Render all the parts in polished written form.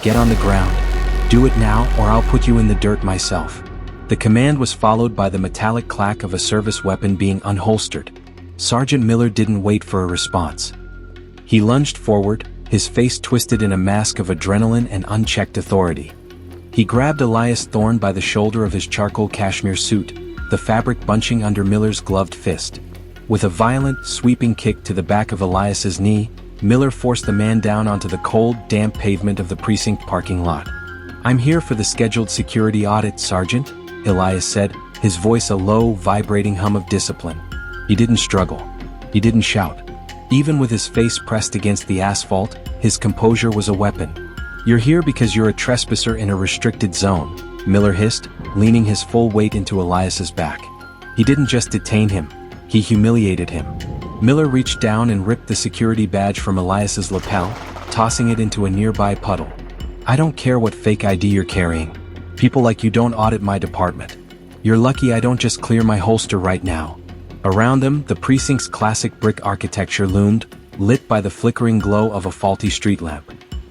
Get on the ground. Do it now or I'll put you in the dirt myself." The command was followed by the metallic clack of a service weapon being unholstered. Sergeant Miller didn't wait for a response. He lunged forward, his face twisted in a mask of adrenaline and unchecked authority. He grabbed Elias Thorne by the shoulder of his charcoal cashmere suit, the fabric bunching under Miller's gloved fist. With a violent, sweeping kick to the back of Elias's knee, Miller forced the man down onto the cold, damp pavement of the precinct parking lot. "I'm here for the scheduled security audit, Sergeant," Elias said, his voice a low, vibrating hum of discipline. He didn't struggle. He didn't shout. Even with his face pressed against the asphalt, his composure was a weapon. "You're here because you're a trespasser in a restricted zone," Miller hissed, leaning his full weight into Elias's back. He didn't just detain him, he humiliated him. Miller reached down and ripped the security badge from Elias's lapel, tossing it into a nearby puddle. "I don't care what fake ID you're carrying. People like you don't audit my department. You're lucky I don't just clear my holster right now." Around them, the precinct's classic brick architecture loomed, lit by the flickering glow of a faulty street lamp.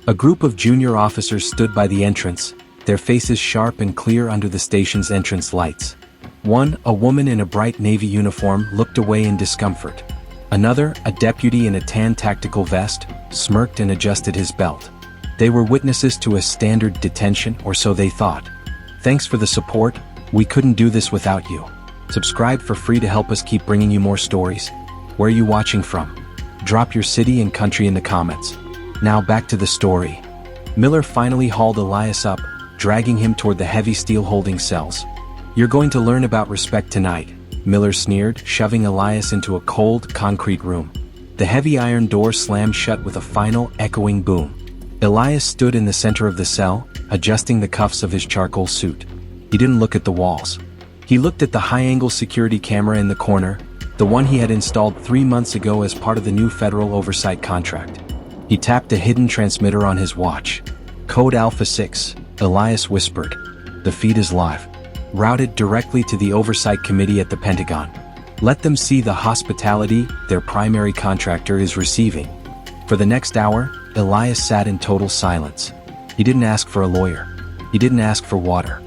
A group of junior officers stood by the entrance, their faces sharp and clear under the station's entrance lights. One, a woman in a bright navy uniform, looked away in discomfort. Another, a deputy in a tan tactical vest, smirked and adjusted his belt. They were witnesses to a standard detention, or so they thought. "Thanks for the support. We couldn't do this without you. Subscribe for free to help us keep bringing you more stories. Where are you watching from? Drop your city and country in the comments." Now back to the story. Miller finally hauled Elias up, dragging him toward the heavy steel holding cells. "You're going to learn about respect tonight," Miller sneered, shoving Elias into a cold, concrete room. The heavy iron door slammed shut with a final, echoing boom. Elias stood in the center of the cell, adjusting the cuffs of his charcoal suit. He didn't look at the walls. He looked at the high-angle security camera in the corner, the one he had installed 3 months ago as part of the new federal oversight contract. He tapped a hidden transmitter on his watch. "Code Alpha 6, Elias whispered. "The feed is live. Routed directly to the Oversight Committee at the Pentagon. Let them see the hospitality their primary contractor is receiving." For the next hour, Elias sat in total silence. He didn't ask for a lawyer. He didn't ask for water.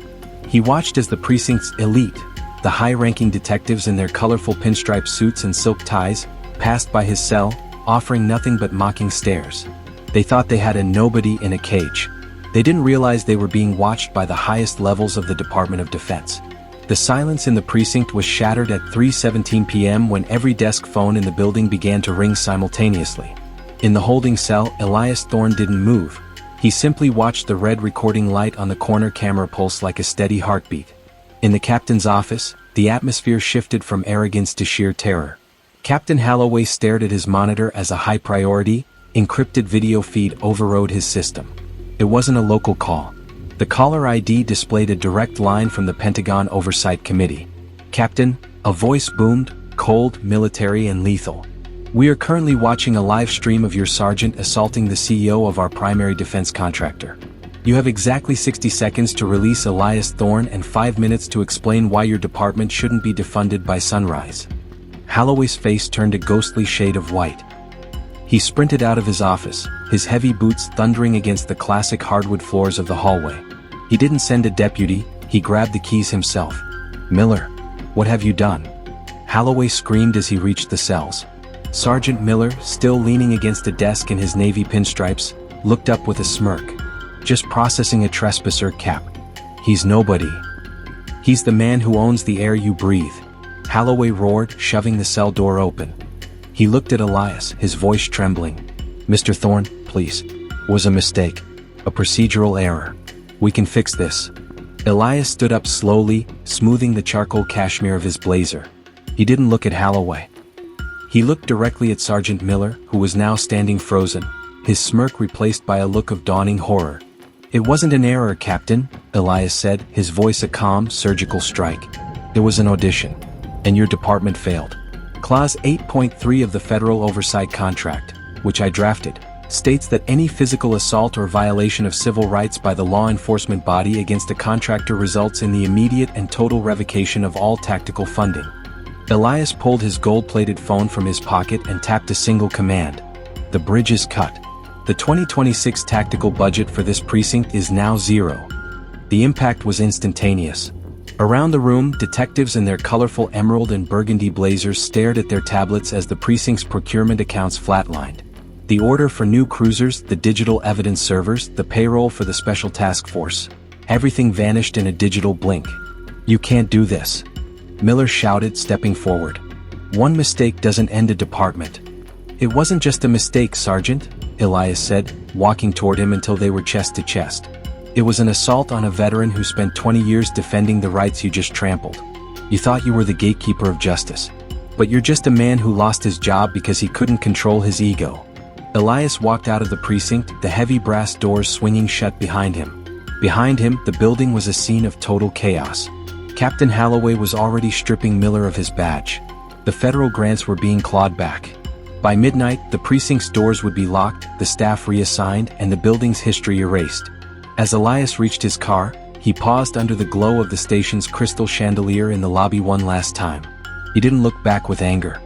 He watched as the precinct's elite, the high-ranking detectives in their colorful pinstripe suits and silk ties, passed by his cell, offering nothing but mocking stares. They thought they had a nobody in a cage. They didn't realize they were being watched by the highest levels of the Department of Defense. The silence in the precinct was shattered at 3:17 p.m. when every desk phone in the building began to ring simultaneously. In the holding cell, Elias Thorne didn't move. He simply watched the red recording light on the corner camera pulse like a steady heartbeat. In the captain's office, the atmosphere shifted from arrogance to sheer terror. Captain Holloway stared at his monitor as a high priority, encrypted video feed overrode his system. It wasn't a local call. The caller ID displayed a direct line from the Pentagon Oversight Committee. "Captain," a voice boomed, cold, military and lethal. "We are currently watching a live stream of your sergeant assaulting the CEO of our primary defense contractor. You have exactly 60 seconds to release Elias Thorne and 5 minutes to explain why your department shouldn't be defunded by sunrise." Holloway's face turned a ghostly shade of white. He sprinted out of his office, his heavy boots thundering against the classic hardwood floors of the hallway. He didn't send a deputy, he grabbed the keys himself. "Miller, what have you done?" Holloway screamed as he reached the cells. Sergeant Miller, still leaning against a desk in his navy pinstripes, looked up with a smirk. "Just processing a trespasser, Cap. He's nobody. He's the man who owns the air you breathe." Holloway roared, shoving the cell door open. He looked at Elias, his voice trembling. "Mr. Thorne, please. Was a mistake. A procedural error. We can fix this." Elias stood up slowly, smoothing the charcoal cashmere of his blazer. He didn't look at Holloway. He looked directly at Sergeant Miller, who was now standing frozen, his smirk replaced by a look of dawning horror. "It wasn't an error, Captain," Elias said, his voice a calm, surgical strike. "It was an audition. And your department failed. Clause 8.3 of the Federal Oversight Contract, which I drafted, states that any physical assault or violation of civil rights by the law enforcement body against a contractor results in the immediate and total revocation of all tactical funding." Elias pulled his gold-plated phone from his pocket and tapped a single command. "The bridge is cut." The 2026 tactical budget for this precinct is now zero. The impact was instantaneous. Around the room, detectives in their colorful emerald and burgundy blazers stared at their tablets as the precinct's procurement accounts flatlined. The order for new cruisers, the digital evidence servers, the payroll for the special task force. Everything vanished in a digital blink. "You can't do this," Miller shouted, stepping forward. "One mistake doesn't end a department." "It wasn't just a mistake, Sergeant," Elias said, walking toward him until they were chest to chest. "It was an assault on a veteran who spent 20 years defending the rights you just trampled. You thought you were the gatekeeper of justice. But you're just a man who lost his job because he couldn't control his ego." Elias walked out of the precinct, the heavy brass doors swinging shut behind him. Behind him, the building was a scene of total chaos. Captain Holloway was already stripping Miller of his badge. The federal grants were being clawed back. By midnight, the precinct's doors would be locked, the staff reassigned, and the building's history erased. As Elias reached his car, he paused under the glow of the station's crystal chandelier in the lobby one last time. He didn't look back with anger.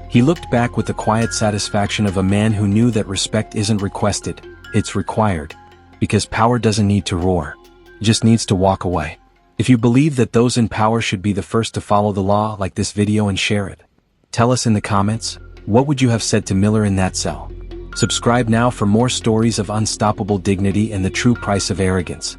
He looked back with the quiet satisfaction of a man who knew that respect isn't requested, it's required. Because power doesn't need to roar. It just needs to walk away. If you believe that those in power should be the first to follow the law, like this video and share it. Tell us in the comments, what would you have said to Miller in that cell? Subscribe now for more stories of unstoppable dignity and the true price of arrogance.